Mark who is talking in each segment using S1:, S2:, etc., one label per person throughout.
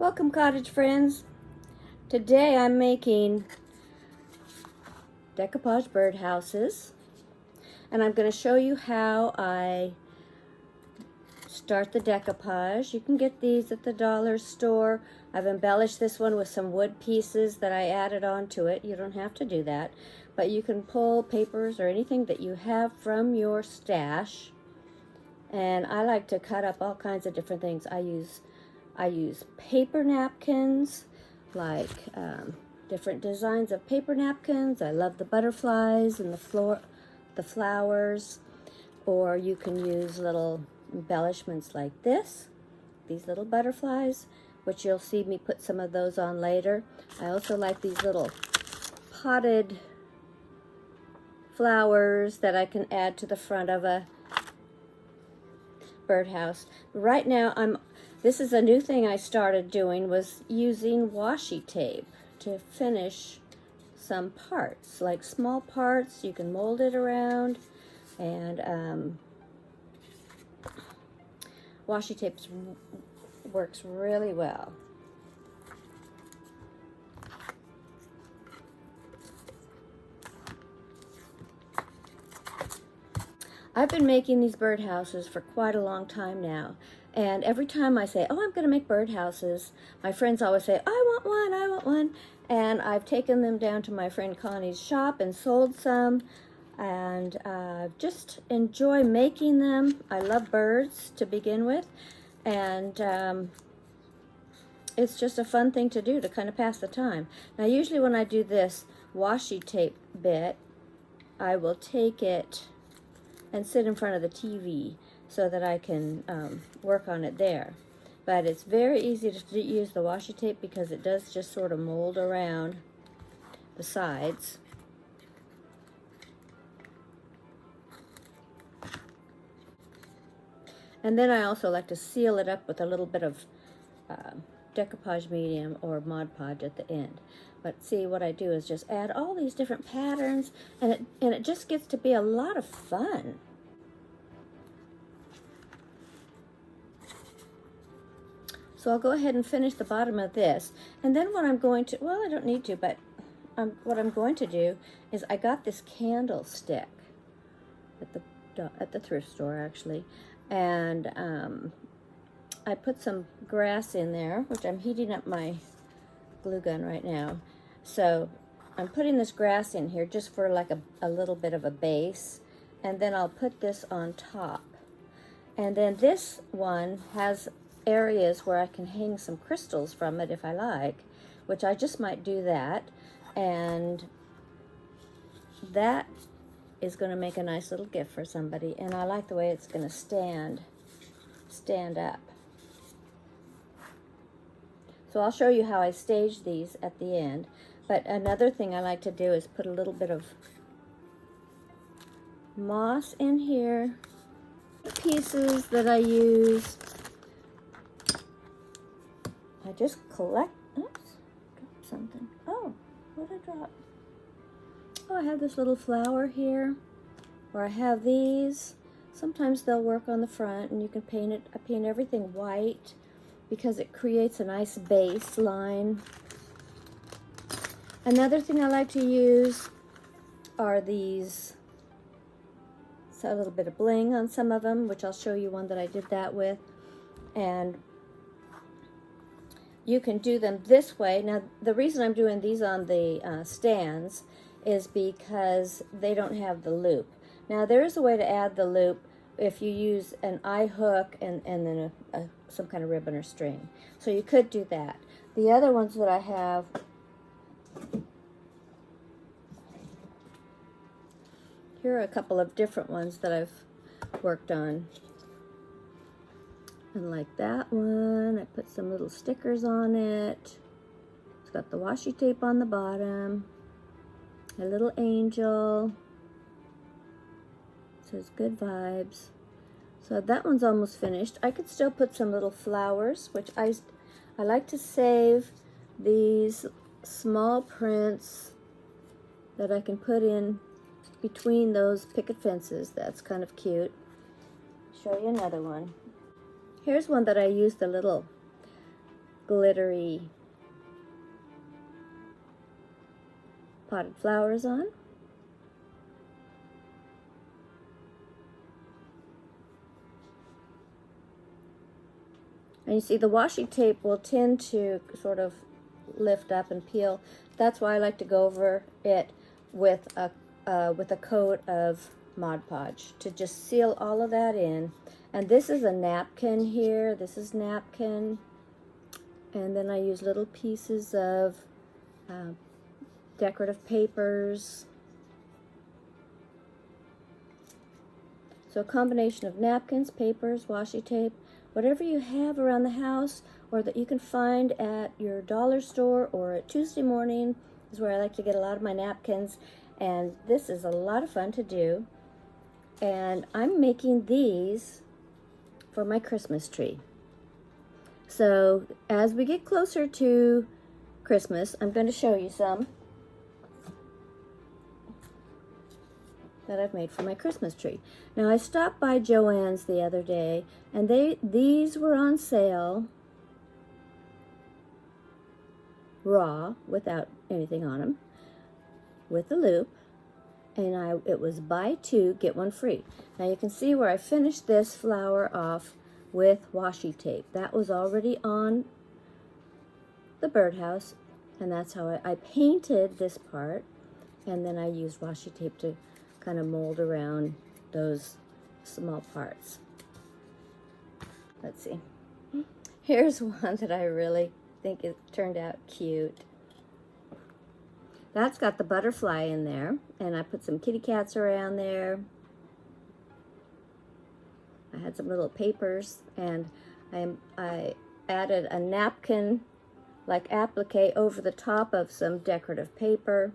S1: Welcome, cottage friends. Today I'm making decoupage birdhouses, and I'm going to show you how I start the decoupage. You can get these at the dollar store. I've embellished this one with some wood pieces that I added onto it. You don't have to do that, but you can pull papers or anything that you have from your stash. And I like to cut up all kinds of different things. I use paper napkins, like different designs of paper napkins. I love the butterflies and the flowers. Or you can use little embellishments like this, these little butterflies, which you'll see me put some of those on later. I also like these little potted flowers that I can add to the front of a birdhouse. Right now, this is a new thing I started doing, was using washi tape to finish some parts, like small parts. You can mold it around, and washi tape works really well. I've been making these birdhouses for quite a long time now, and every time I say, oh, I'm going to make birdhouses, my friends always say, I want one, I want one, and I've taken them down to my friend Connie's shop and sold some, and just enjoy making them. I love birds to begin with, and it's just a fun thing to do to kind of pass the time. Now, usually when I do this washi tape bit, I will take it and sit in front of the TV so that I can work on it there. But it's very easy to use the washi tape because it does just sort of mold around the sides. And then I also like to seal it up with a little bit of decoupage medium or Mod Podge at the end. But see, what I do is just add all these different patterns, and it just gets to be a lot of fun. So I'll go ahead and finish the bottom of this, and then what I'm going to, well, I don't need to, but what I'm going to do is, I got this candlestick at the thrift store actually, and I put some grass in there, which I'm heating up my glue gun right now. So I'm putting this grass in here just for like a little bit of a base, and then I'll put this on top. And then this one has areas where I can hang some crystals from it if I like, which I just might do that, and that is going to make a nice little gift for somebody, and I like the way it's going to stand up. So I'll show you how I stage these at the end. But another thing I like to do is put a little bit of moss in here. Pieces that I use, I just collect. Oops, dropped something. Oh, what did I drop? Oh, I have this little flower here, or I have these. Sometimes they'll work on the front, and you can paint it. I paint everything white because it creates a nice base line. Another thing I like to use are these. So a little bit of bling on some of them, which I'll show you one that I did that with. And you can do them this way. Now, the reason I'm doing these on the stands is because they don't have the loop. Now, there is a way to add the loop if you use an eye hook and then some kind of ribbon or string. So you could do that. The other ones that I have, here are a couple of different ones that I've worked on. And like that one, I put some little stickers on it. It's got the washi tape on the bottom. A little angel. It says good vibes. So that one's almost finished. I could still put some little flowers, which I like to save these small prints that I can put in between those picket fences. That's kind of cute. Show you another one. Here's one that I used the little glittery potted flowers on. And you see the washi tape will tend to sort of lift up and peel. That's why I like to go over it with a coat of Mod Podge to just seal all of that in. And this is a napkin here. This is napkin. And then I use little pieces of decorative papers. So a combination of napkins, papers, washi tape, whatever you have around the house or that you can find at your dollar store or at Tuesday morning is where I like to get a lot of my napkins. And this is a lot of fun to do. And I'm making these for my Christmas tree. So as we get closer to Christmas, I'm going to show you some that I've made for my Christmas tree. Now I stopped by Joann's the other day and these were on sale raw without anything on them with the loop, and it was buy two get one free. Now you can see where I finished this flower off with washi tape. That was already on the birdhouse, and that's how I painted this part, and then I used washi tape to kind of mold around those small parts. Let's see. Here's one that I really think it turned out cute. That's got the butterfly in there, and I put some kitty cats around there. I had some little papers, and I added a napkin like applique over the top of some decorative paper.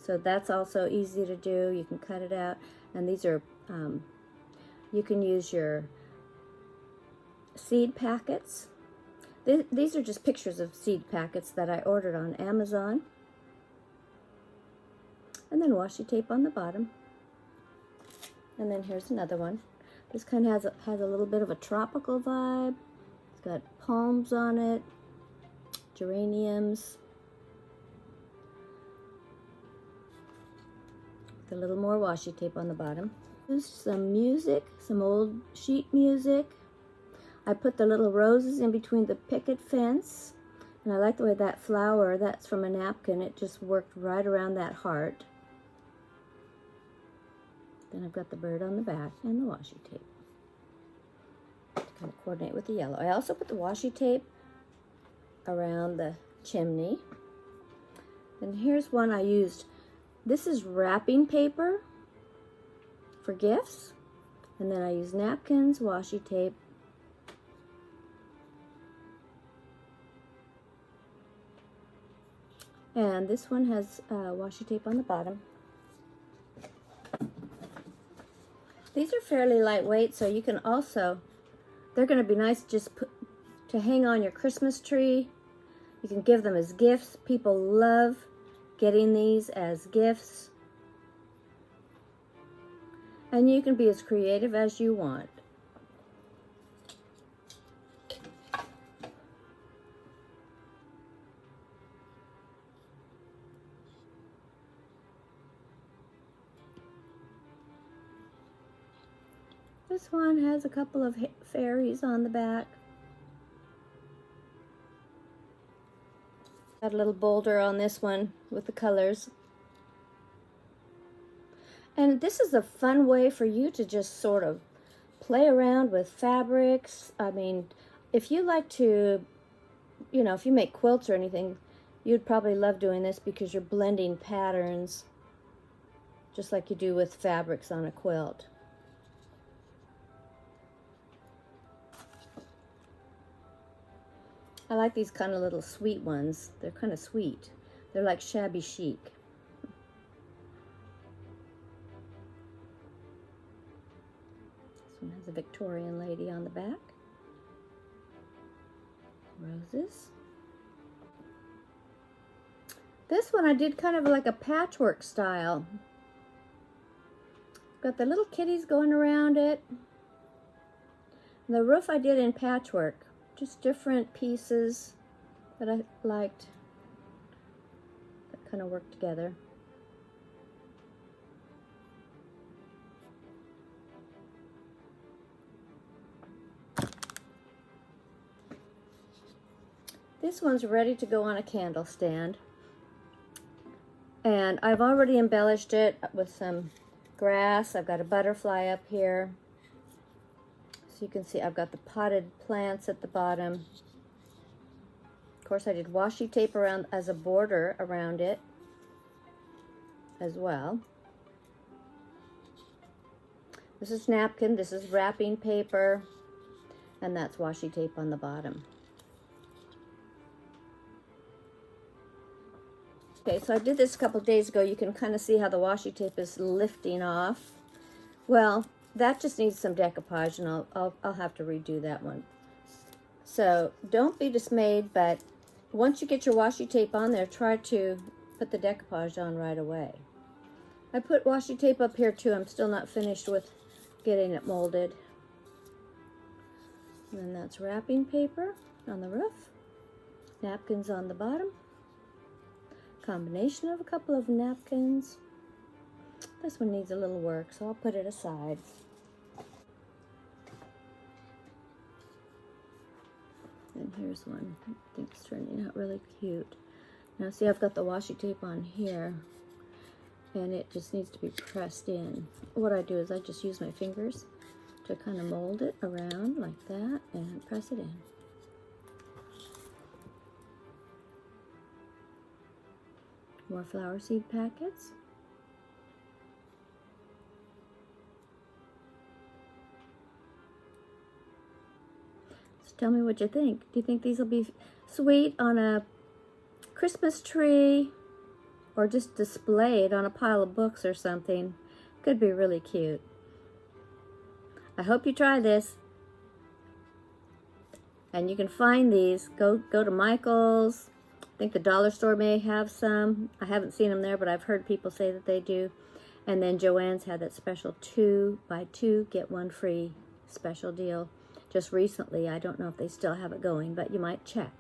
S1: So that's also easy to do. You can cut it out. And these are, you can use your seed packets. These are just pictures of seed packets that I ordered on Amazon. And then washi tape on the bottom. And then here's another one. This kind of has a little bit of a tropical vibe. It's got palms on it, geraniums. A little more washi tape on the bottom. There's some music, some old sheet music. I put the little roses in between the picket fence, and I like the way that flower, that's from a napkin, it just worked right around that heart. Then I've got the bird on the back and the washi tape to kind of coordinate with the yellow. I also put the washi tape around the chimney. And here's one I used. This is wrapping paper for gifts, and then I use napkins, washi tape, and this one has washi tape on the bottom. These are fairly lightweight, so you can also, they're going to be nice just to hang on your Christmas tree. You can give them as gifts. People love getting these as gifts. And you can be as creative as you want. This one has a couple of fairies on the back. Got a little boulder on this one with the colors. And this is a fun way for you to just sort of play around with fabrics. I mean, if you like to, you know, if you make quilts or anything, you'd probably love doing this because you're blending patterns just like you do with fabrics on a quilt. I like these kind of little sweet ones. They're kind of sweet. They're like shabby chic. This one has a Victorian lady on the back. Roses. This one I did kind of like a patchwork style. Got the little kitties going around it. The roof I did in patchwork. Just different pieces that I liked that kind of worked together. This one's ready to go on a candle stand. And I've already embellished it with some grass. I've got a butterfly up here. So you can see I've got the potted plants at the bottom. Of course, I did washi tape around as a border around it as well. This is napkin, this is wrapping paper, and that's washi tape on the bottom. Okay, so I did this a couple days ago. You can kind of see how the washi tape is lifting off. Well, that just needs some decoupage, and I'll have to redo that one. So don't be dismayed, but once you get your washi tape on there, try to put the decoupage on right away. I put washi tape up here too. I'm still not finished with getting it molded. And then that's wrapping paper on the roof, napkins on the bottom. Combination of a couple of napkins. This one needs a little work, so I'll put it aside. And here's one. I think it's turning out really cute. Now see, I've got the washi tape on here, and it just needs to be pressed in. What I do is I just use my fingers to kind of mold it around like that and press it in. More flower seed packets. So tell me what you think. Do you think these will be sweet on a Christmas tree or just displayed on a pile of books or something? Could be really cute. I hope you try this. And you can find these. Go to Michael's. I think the dollar store may have some. I haven't seen them there, but I've heard people say that they do. And then Joann's had that special 2 buy 2 get 1 free special deal just recently. I don't know if they still have it going, but you might check.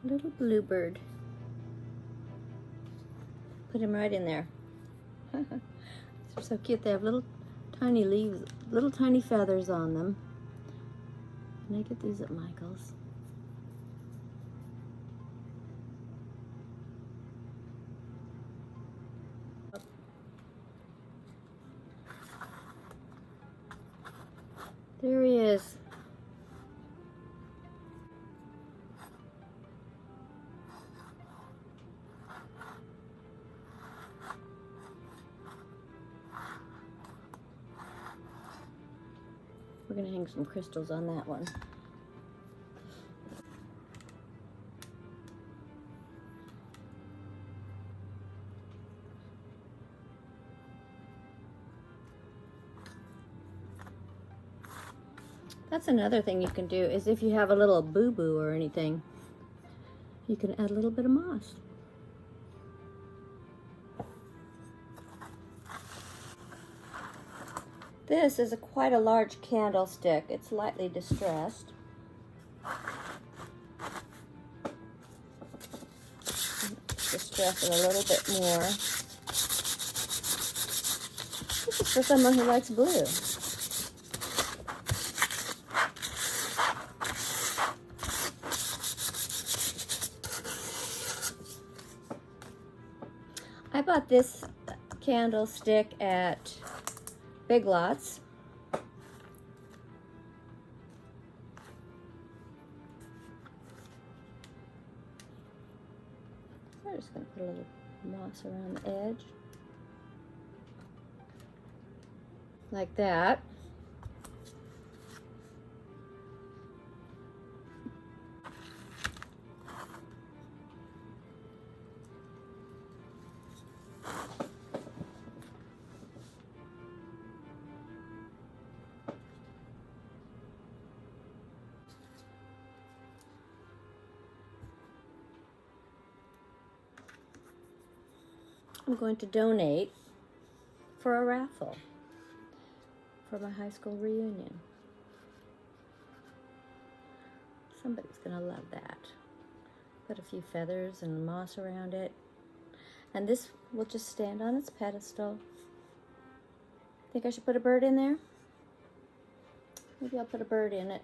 S1: Little bluebird. Put him right in there. They're so cute. They have little tiny leaves, little tiny feathers on them. And I get these at Michael's. There he is. We're going to hang some crystals on that one. That's another thing you can do, is if you have a little boo-boo or anything, you can add a little bit of moss. This is quite a large candlestick. It's lightly distressed. Just dress it a little bit more. This is for someone who likes blue. I bought this candlestick at Big Lots. I'm just going to put a little moss around the edge. Like that. I'm going to donate for a raffle for my high school reunion. Somebody's gonna love that. Put a few feathers and moss around it. And this will just stand on its pedestal. Think I should put a bird in there? Maybe I'll put a bird in it.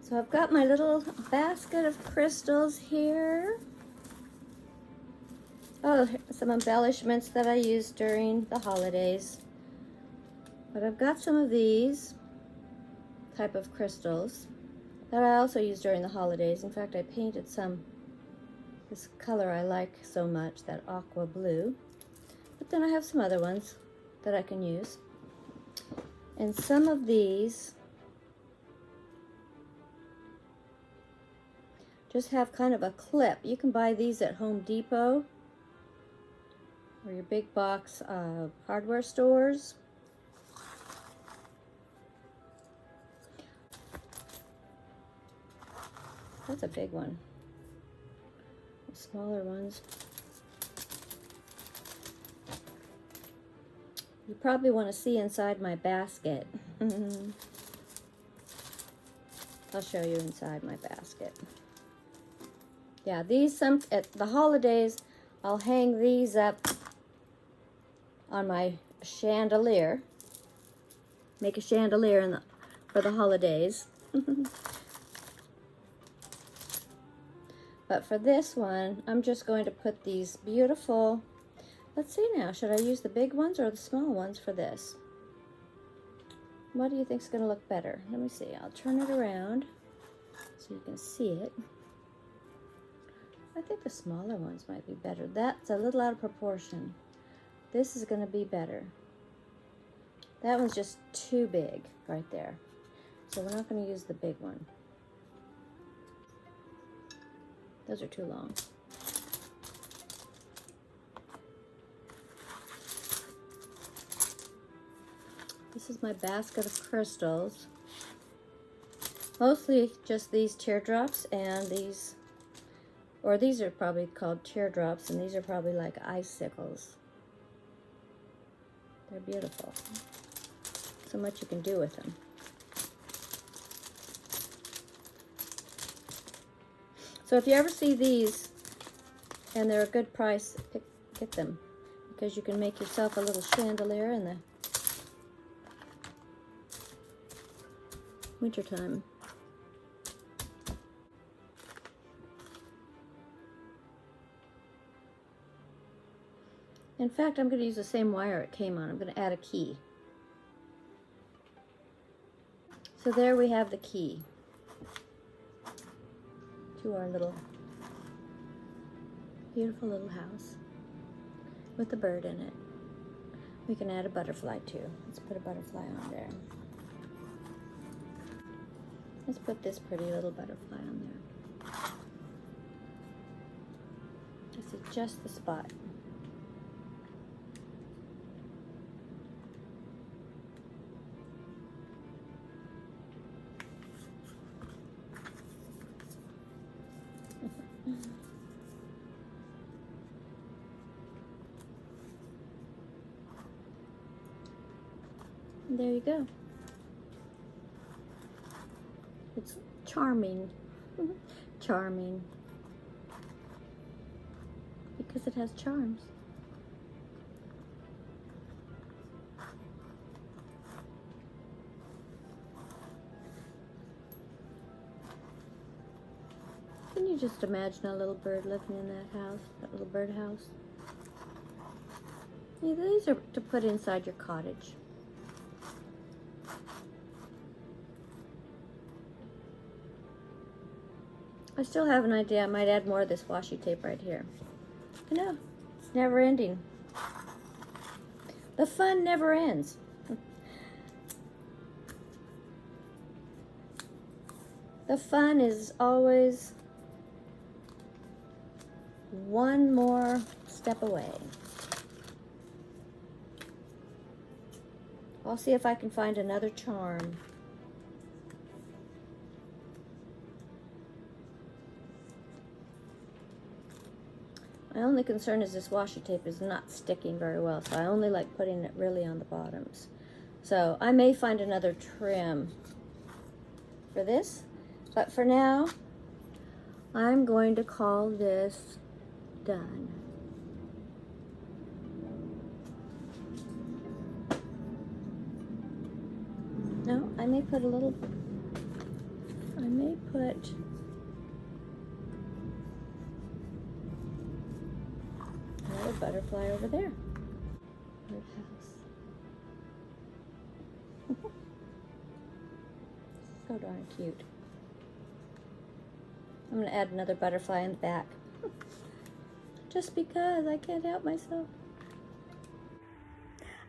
S1: So I've got my little basket of crystals here. Oh, some embellishments that I used during the holidays. But I've got some of these type of crystals that I also used during the holidays. In fact, I painted some, this color I like so much, that aqua blue. But then I have some other ones that I can use. And some of these just have kind of a clip. You can buy these at Home Depot or your big box hardware stores. That's a big one. The smaller ones, you probably want to see inside my basket. I'll show you inside my basket. Yeah, these, at the holidays, I'll hang these up on my chandelier. Make a chandelier for the holidays. But for this one, I'm just going to put these beautiful, let's see now, should I use the big ones or the small ones for this? What do you think is going to look better? Let me see, I'll turn it around so you can see it. I think the smaller ones might be better. That's a little out of proportion. This is going to be better. That one's just too big right there. So we're not going to use the big one. Those are too long. This is my basket of crystals. Mostly just these teardrops and these, or these are probably called teardrops, and these are probably like icicles. They're beautiful. So much you can do with them. So if you ever see these and they're a good price, get them, because you can make yourself a little chandelier in the wintertime. In fact, I'm going to use the same wire it came on. I'm going to add a key. So there we have the key to our little, beautiful little house with a bird in it. We can add a butterfly too. Let's put a butterfly on there. Let's put this pretty little butterfly on there. This is just the spot. And there you go. It's charming. charming because it has charms. Can you just imagine a little bird living in that house, that little birdhouse? Yeah, these are to put inside your cottage. I still have an idea. I might add more of this washi tape right here. I know, it's never ending. The fun never ends. The fun is always one more step away. I'll see if I can find another charm. My only concern is this washi tape is not sticking very well, so I only like putting it really on the bottoms. So I may find another trim for this, but for now, I'm going to call this done. No, I may put another butterfly over there. Birdhouse. So darn cute. I'm going to add another butterfly in the back. Just because I can't help myself.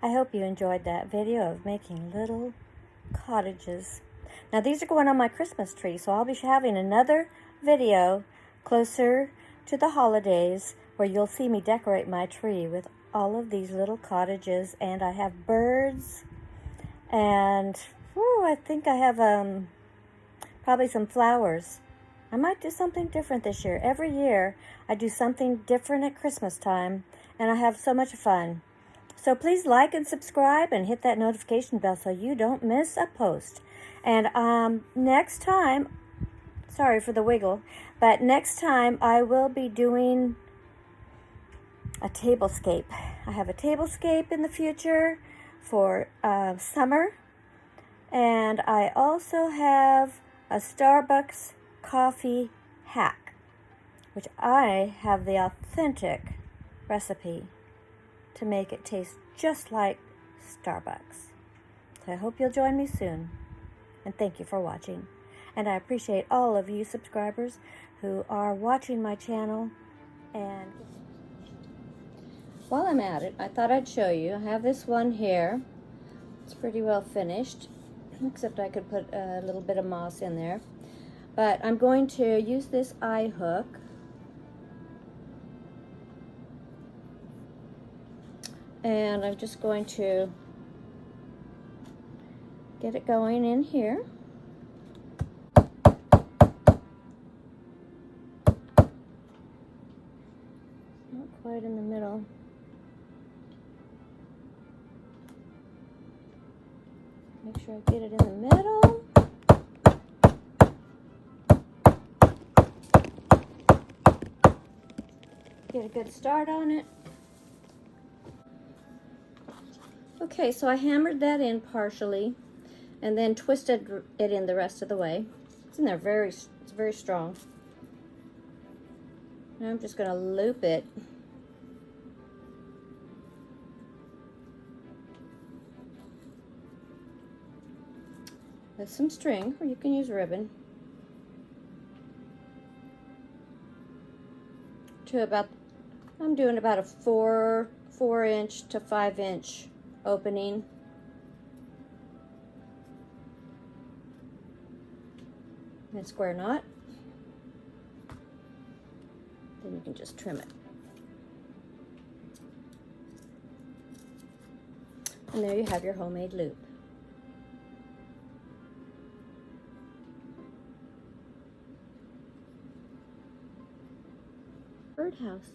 S1: I hope you enjoyed that video of making little cottages. Now these are going on my Christmas tree, so I'll be having another video closer to the holidays where you'll see me decorate my tree with all of these little cottages, and I have birds, and I think I have probably some flowers. I might do something different this year. Every year I do something different at Christmas time, and I have so much fun. So please like and subscribe and hit that notification bell so you don't miss a post. And next time, sorry for the wiggle, but next time I will be doing a tablescape. I have a tablescape in the future for summer, and I also have a Starbucks coffee hack, which I have the authentic recipe to make it taste just like Starbucks. So I hope you'll join me soon, and thank you for watching. And I appreciate all of you subscribers who are watching my channel. And while I'm at it, I thought I'd show you. I have this one here. It's pretty well finished, except I could put a little bit of moss in there. But I'm going to use this eye hook. And I'm just going to get it going in here. Not quite in the middle. Make sure I get it in the middle. Get a good start on it. Okay, so I hammered that in partially and then twisted it in the rest of the way. It's in there it's very strong. Now I'm just going to loop it. With some string, or you can use ribbon. To about, I'm doing about a 4 inch to 5 inch opening. And square knot. Then you can just trim it. And there you have your homemade loop. Birdhouse.